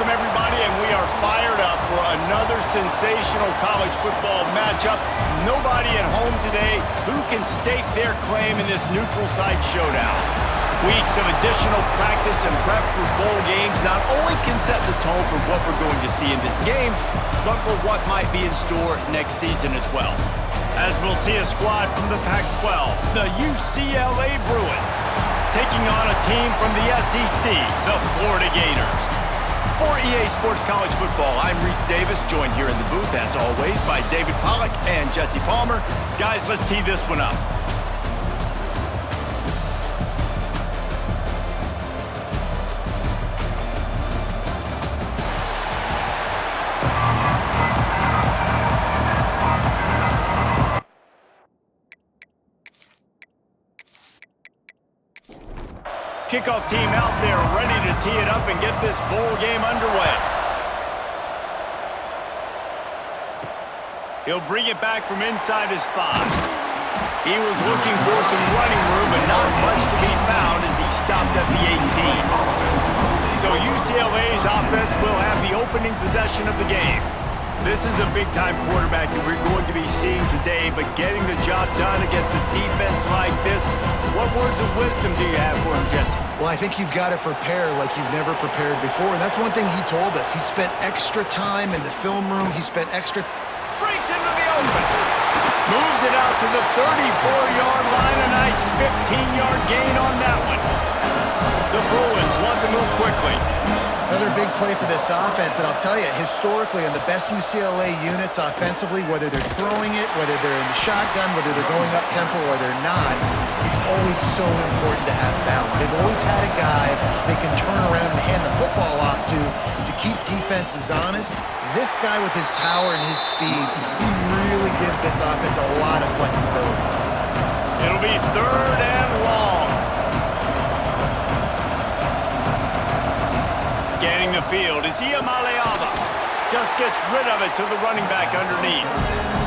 welcome everybody, and we are fired up for another sensational college football matchup. Nobody at home today who can stake their claim in this neutral site showdown. Weeks of additional practice and prep for bowl games not only can set the tone for what we're going to see in this game, but for what might be in store next season as well. As we'll see a squad from the Pac-12, the UCLA Bruins, taking on a team from the SEC, the Florida Gators. For EA Sports College Football, I'm Reese Davis, joined here in the booth, as always, by David Pollack and Jesse Palmer. Guys, let's tee this one up. Kickoff team out there ready to tee it up and get this bowl game underway. He'll bring it back from inside his 5. He was looking for some running room, but not much to be found as he stopped at the 18. So UCLA's offense will have the opening possession of the game. This is a big-time quarterback that we're going to be seeing today, but getting the job done against a defense like this, what words of wisdom do you have for him, Jesse? Well, I think you've got to prepare like you've never prepared before, and that's one thing he told us. He spent extra time in the film room. He spent extra... Breaks into the open. Moves it out to the 34-yard line. A nice 15-yard gain on that one. The Bruins want to move quickly. Another big play for this offense, and I'll tell you, historically, on the best UCLA units offensively, whether they're throwing it, whether they're in the shotgun, whether they're going up-tempo or they're not, it's always so important to have balance. They've always had a guy they can turn around and hand the football off to keep defenses honest. This guy with his power and his speed, he really gives this offense a lot of flexibility. It'll be 3rd and long. Scanning the field, it's Iamaleava. Just gets rid of it to the running back underneath.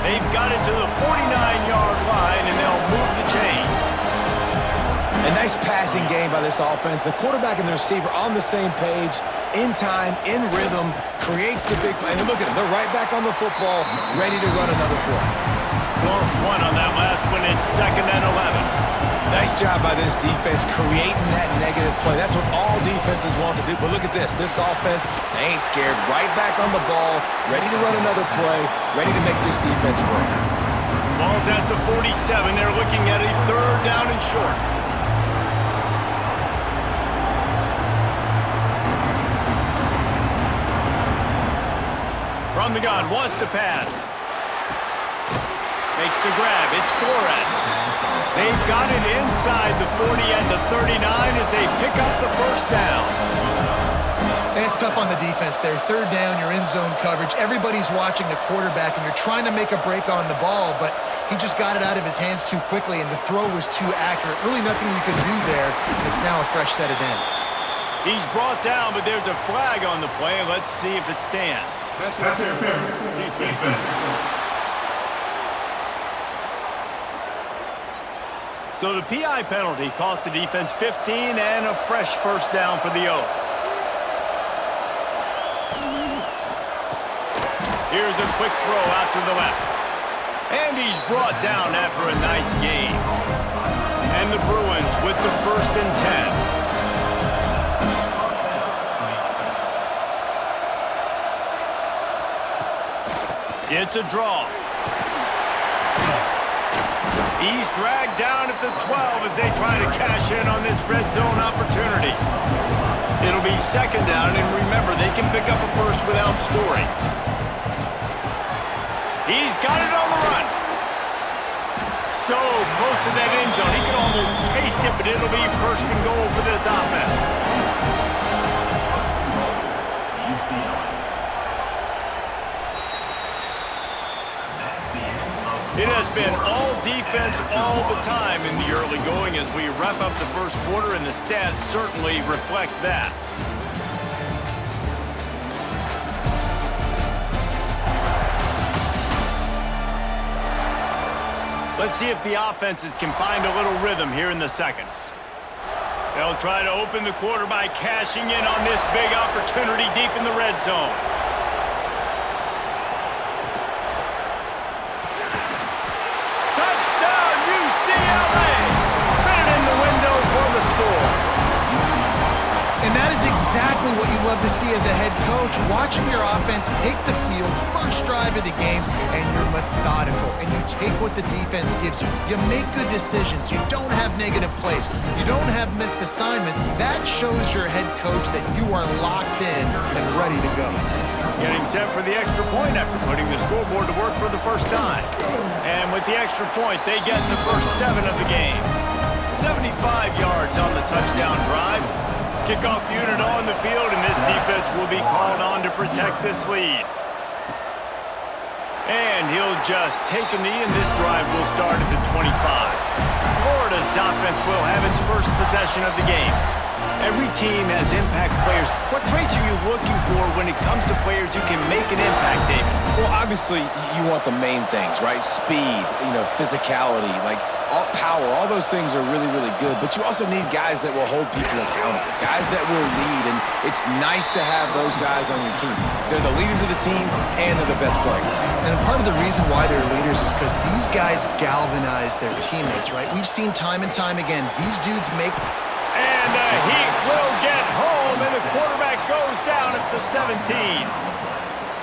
They've got it to the 49-yard line, and they'll move the chains. A nice passing game by this offense. The quarterback and the receiver on the same page, in time, in rhythm, creates the big play. And look at them, they're right back on the football, ready to run another play. Lost one on that last one. It's 2nd and 11. Nice job by this defense creating that negative play. That's what all defenses want to do. But look at this. This offense, they ain't scared. Right back on the ball, ready to run another play, ready to make this defense work. Ball's at the 47. They're looking at a 3rd down and short. From the gun, wants to pass. Makes the grab. It's Flores. They've got it inside the 40 at the 39 as they pick up the 1st down. And it's tough on the defense there. 3rd down, you're in zone coverage. Everybody's watching the quarterback, and you're trying to make a break on the ball, but he just got it out of his hands too quickly, and the throw was too accurate. Really nothing you can do there. It's now a fresh set of downs. He's brought down, but there's a flag on the play. Let's see if it stands. That's defense. So the PI penalty cost the defense 15 and a fresh 1st down for the O. Here's a quick throw out to the left. And he's brought down after a nice gain. And the Bruins with the 1st and 10. It's a draw. He's dragged down at the 12 as they try to cash in on this red zone opportunity. It'll be 2nd down, and remember, they can pick up a 1st without scoring. He's got it on the run. So close to that end zone. He can almost taste it, but it'll be 1st and goal for this offense. It has been all defense all the time in the early going as we wrap up the 1st quarter, and the stats certainly reflect that. Let's see if the offenses can find a little rhythm here in the 2nd. They'll try to open the quarter by cashing in on this big opportunity deep in the red zone. Touchdown, UCLA! Fit it in the window for the score. And that is exactly what you love to see as a head coach, watching your offense take the field, first drive of the game, and you're methodical, and you take what the defense gives you. You make good decisions. You don't have negative plays. You don't have missed assignments. That shows your head coach that you are locked in and ready to go. Getting set for the extra point after putting the scoreboard to work for the first time. And with the extra point, they get in the first 7 of the game. 75 yards on the touchdown drive. Kickoff unit on the field, and this defense will be called on to protect this lead. And he'll just take a knee, and this drive will start at the 25. Florida's offense will have its first possession of the game. Every team has impact players. What traits are you looking for when it comes to players who can make an impact, David? Well, obviously, you want the main things, right? Speed, physicality, all power, all those things are really, really good. But you also need guys that will hold people accountable, guys that will lead. And it's nice to have those guys on your team. They're the leaders of the team, and they're the best players. And part of the reason why they're leaders is because these guys galvanize their teammates, right? We've seen time and time again, these dudes make... And the Heat will get home, and the quarterback goes down at the 17.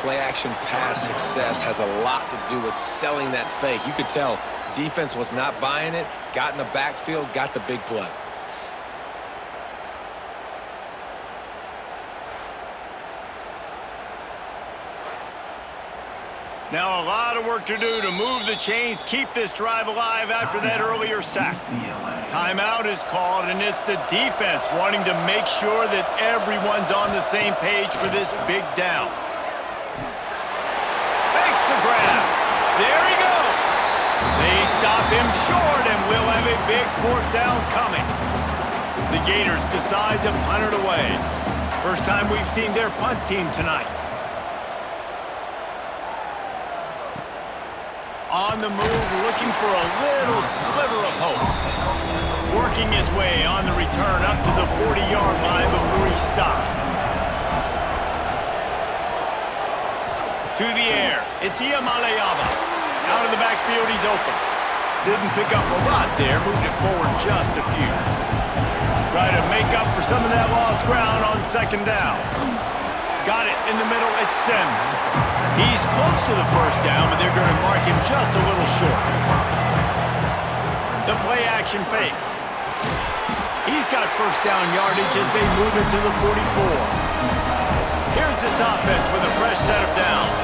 Play-action pass success has a lot to do with selling that fake. You could tell defense was not buying it, got in the backfield, got the big play. Now a lot of work to do to move the chains, keep this drive alive after that earlier sack. Timeout is called, and it's the defense wanting to make sure that everyone's on the same page for this big down. Makes the grab. There he goes. They stop him short, and we'll have a big 4th down coming. The Gators decide to punt it away. First time we've seen their punt team tonight. On the move, looking for a little sliver of hope. Working his way on the return up to the 40-yard line before he stopped. To the air, it's Iamaleava. Out of the backfield, he's open. Didn't pick up a lot there, moved it forward just a few. Try to make up for some of that lost ground on 2nd down. Got it in the middle, it's Sims. He's close to the first down, but they're going to mark him just a little short. The play-action fake. He's got first down yardage as they move it to the 44. Here's this offense with a fresh set of downs.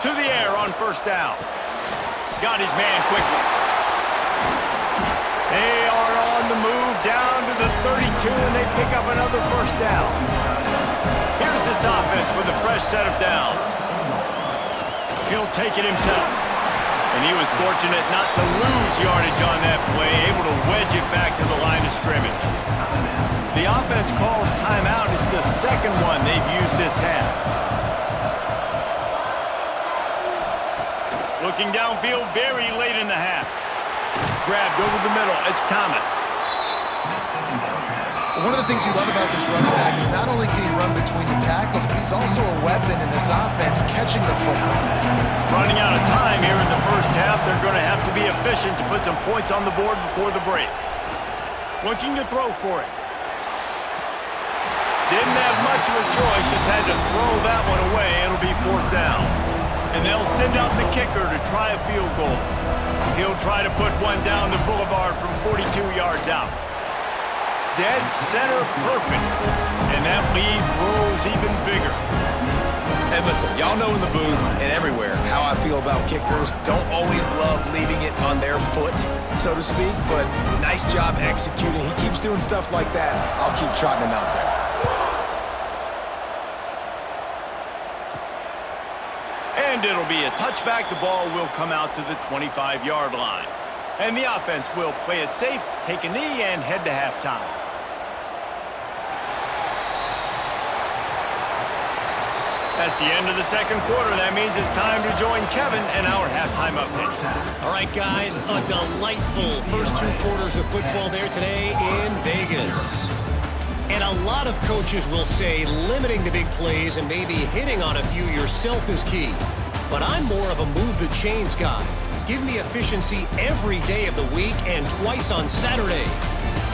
To the air on 1st down. Got his man quickly. They are on the move down to the 32, and they pick up another 1st down. Here's this offense with a fresh set of downs. He'll take it himself. And he was fortunate not to lose yardage on that play, able to wedge it back to the line of scrimmage. The offense calls timeout. It's the 2nd one they've used this half. Looking downfield very late in the half. Grabbed over the middle. It's Thomas. One of the things you love about this running back is not only can he run between the tackles, but he's also a weapon in this offense catching the football. Running out of time here in the first half, they're going to have to be efficient to put some points on the board before the break. Looking to throw for it. Didn't have much of a choice, just had to throw that one away. It'll be 4th down. And they'll send out the kicker to try a field goal. He'll try to put one down the boulevard from 42 yards out. Dead center perfect. And that lead grows even bigger. And listen, y'all know in the booth and everywhere how I feel about kickers. Don't always love leaving it on their foot, so to speak, but nice job executing. He keeps doing stuff like that. I'll keep trotting him out there. And it'll be a touchback. The ball will come out to the 25-yard line. And the offense will play it safe, take a knee, and head to halftime. That's the end of the second quarter. That means it's time to join Kevin in our halftime update. All right, guys, a delightful first 2 quarters of football there today in Vegas. And a lot of coaches will say limiting the big plays and maybe hitting on a few yourself is key. But I'm more of a move the chains guy. Give me efficiency every day of the week and twice on Saturday.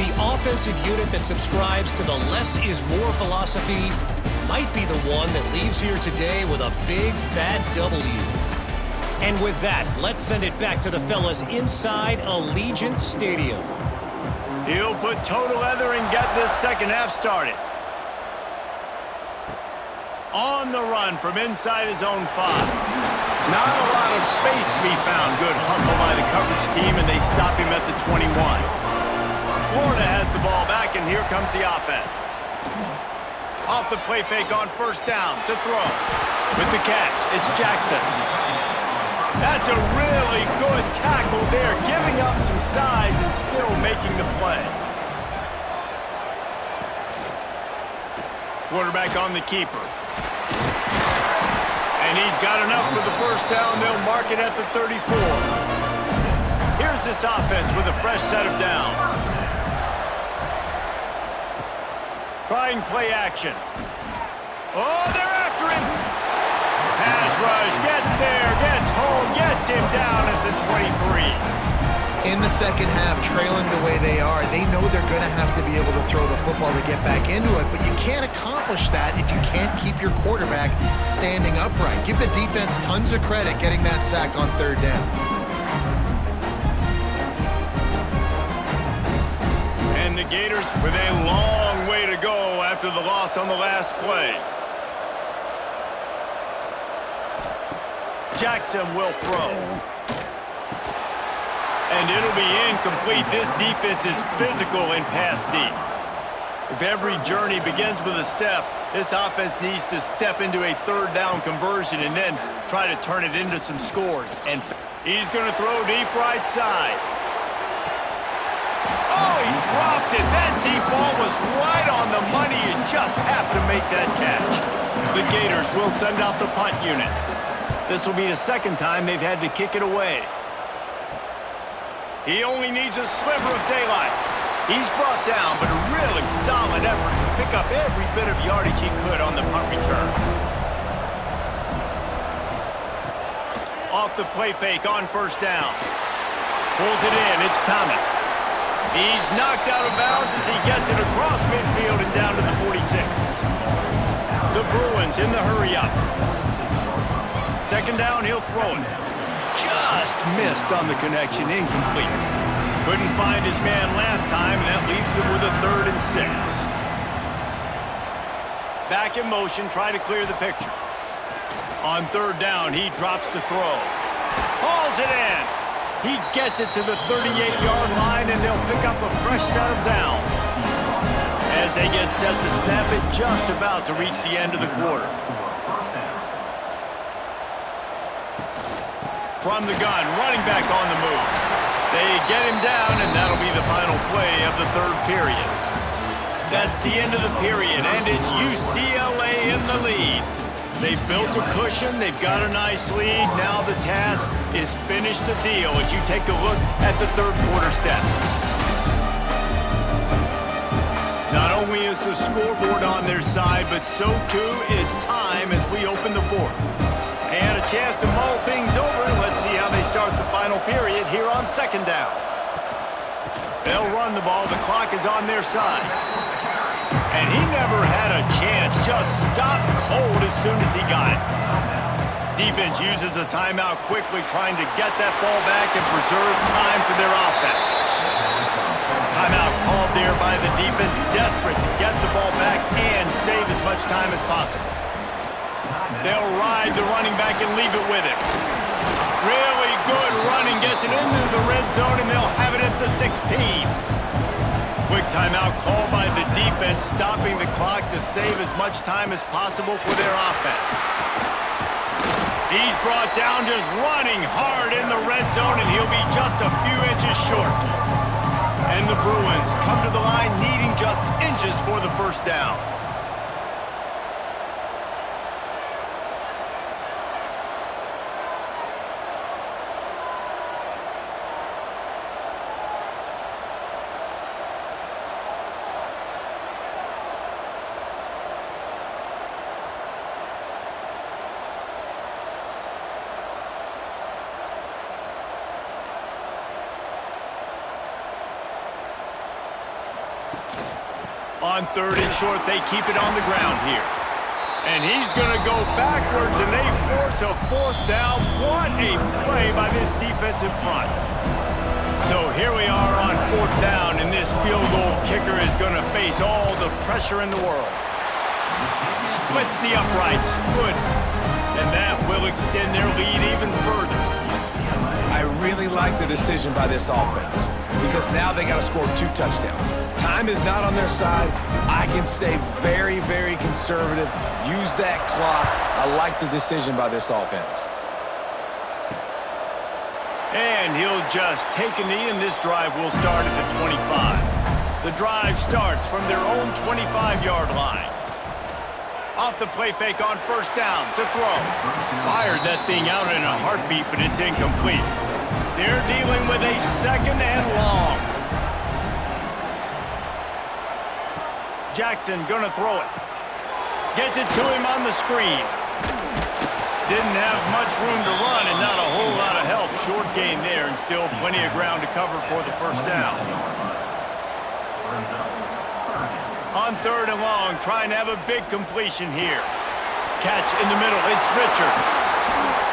The offensive unit that subscribes to the less is more philosophy might be the one that leaves here today with a big fat W. And with that, let's send it back to the fellas inside Allegiant Stadium. He'll put total leather and get this second half started. On the run from inside his own 5. Not a lot of space to be found. Good hustle by the coverage team, and they stop him at the 21. Florida has the ball back, and here comes the offense. Off the play fake on first down to throw. With the catch, it's Jackson. That's a really good tackle there, giving up some size and still making the play. Quarterback on the keeper. And he's got enough for the first down. They'll mark it at the 34. Here's this offense with a fresh set of downs. Trying play action. Oh, they're after him. Pass rush, gets there, gets home, gets him down at the 23. In the second half, trailing the way they are, they know they're going to have to be able to throw the football to get back into it, but you can't accomplish that if you can't keep your quarterback standing upright. Give the defense tons of credit getting that sack on third down. And the Gators with a long way to go after the loss on the last play. Jackson will throw. And it'll be incomplete. This defense is physical and pass deep. If every journey begins with a step, this offense needs to step into a third down conversion and then try to turn it into some scores. And he's going to throw deep right side. Oh, he dropped it. That deep ball was right on the money. You just have to make that catch. The Gators will send out the punt unit. This will be the second time they've had to kick it away. He only needs a sliver of daylight. He's brought down, but a really solid effort to pick up every bit of yardage he could on the punt return. Off the play fake on first down. Pulls it in. It's Thomas. He's knocked out of bounds as he gets it across midfield and down to the 46. The Bruins in the hurry-up. Second down, he'll throw it. Just missed on the connection, incomplete. Couldn't find his man last time, and that leaves him with a 3rd and 6. Back in motion, try to clear the picture. On third down, he drops to throw. Hauls it in. He gets it to the 38-yard line, and they'll pick up a fresh set of downs. As they get set to snap it, just about to reach the end of the quarter. From the gun, running back on the move. They get him down, and that'll be the final play of the third period. That's the end of the period, and it's UCLA in the lead. They've built a cushion, they've got a nice lead. Now the task is finish the deal as you take a look at the third quarter stats. Not only is the scoreboard on their side, but so too is time as we open the fourth. They had a chance to mull things over, and let's see how they start the final period here on second down. They'll run the ball, the clock is on their side. And he never had a chance, just stopped cold as soon as he got it. Defense uses a timeout quickly, trying to get that ball back and preserve time for their offense. Timeout called there by the defense, desperate to get the ball back and save as much time as possible. They'll ride the running back and leave it with him. Really good running, gets it into the red zone, and they'll have it at the 16. Quick timeout called by the defense, stopping the clock to save as much time as possible for their offense. He's brought down just running hard in the red zone, and he'll be just a few inches short. And the Bruins come to the line needing just inches for the first down. On 3rd and short, they keep it on the ground here. And he's going to go backwards, and they force a 4th down. What a play by this defensive front. So here we are on 4th down, and this field goal kicker is going to face all the pressure in the world. Splits the uprights. Good. And that will extend their lead even further. I really like the decision by this offense because now they got to score 2 touchdowns. Time is not on their side. I can stay very, very conservative. Use that clock. I like the decision by this offense. And he'll just take a knee, and this drive will start at the 25. The drive starts from their own 25-yard line. Off the play fake on 1st down to throw. Fired that thing out in a heartbeat, but it's incomplete. They're dealing with a 2nd and long. Jackson gonna throw it. Gets it to him on the screen. Didn't have much room to run and not a whole lot of help. Short gain there and still plenty of ground to cover for the 1st down. On 3rd and long, trying to have a big completion here. Catch in the middle, it's Richard.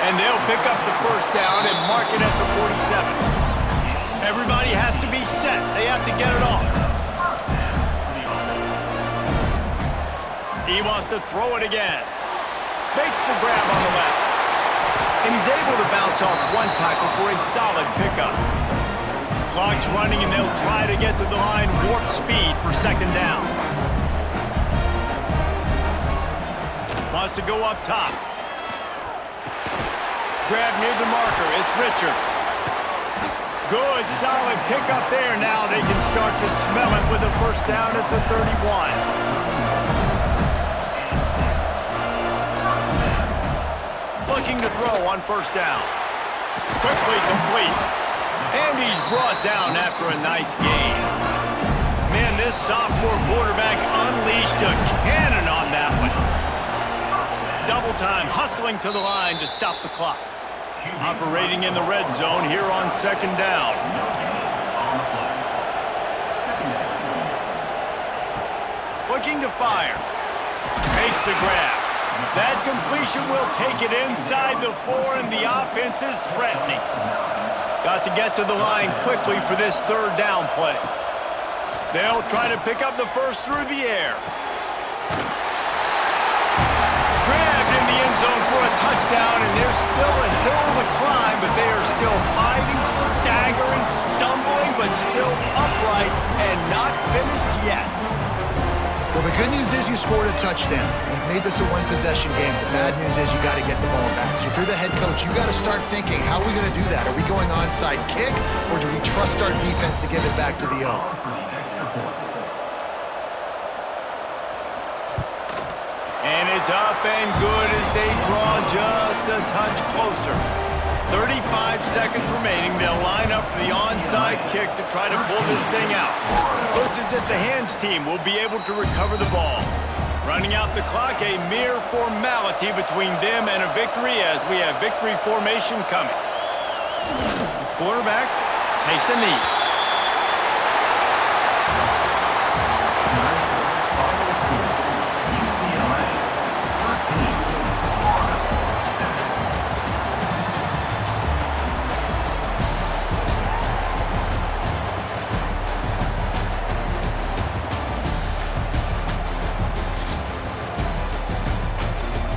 And they'll pick up the 1st down and mark it at the 47. Everybody has to be set. They have to get it off. He wants to throw it again. Makes the grab on the left. And he's able to bounce off 1 tackle for a solid pickup. Clock's running, and they'll try to get to the line warp speed for 2nd down. Wants to go up top. Grab near the marker. It's Richard. Good, solid pickup there. Now they can start to smell it with a 1st down at the 31. Looking to throw on 1st down. Quickly complete. And he's brought down after a nice gain. Man, this sophomore quarterback unleashed a cannon on that one. Double time, hustling to the line to stop the clock. Operating in the red zone here on 2nd down. Looking to fire. Makes the grab. That completion will take it inside the 4, and the offense is threatening. Got to get to the line quickly for this 3rd down play. They'll try to pick up the 1st through the air. Grabbed in the end zone for a touchdown, and there's still a hill to climb, but they are still fighting, staggering, stumbling, but still upright and not finished yet. Well, the good news is you scored a touchdown. You've made this a 1-possession game. The bad news is you got to get the ball back. So if you're the head coach, you got to start thinking, how are we going to do that? Are we going onside kick, or do we trust our defense to give it back to the O? And it's up and good as they draw just a touch closer. 35 seconds remaining. They'll line up for the onside kick to try to pull this thing out. Looks as if the hands team will be able to recover the ball. Running out the clock, a mere formality between them and a victory as we have victory formation coming. The quarterback takes a knee.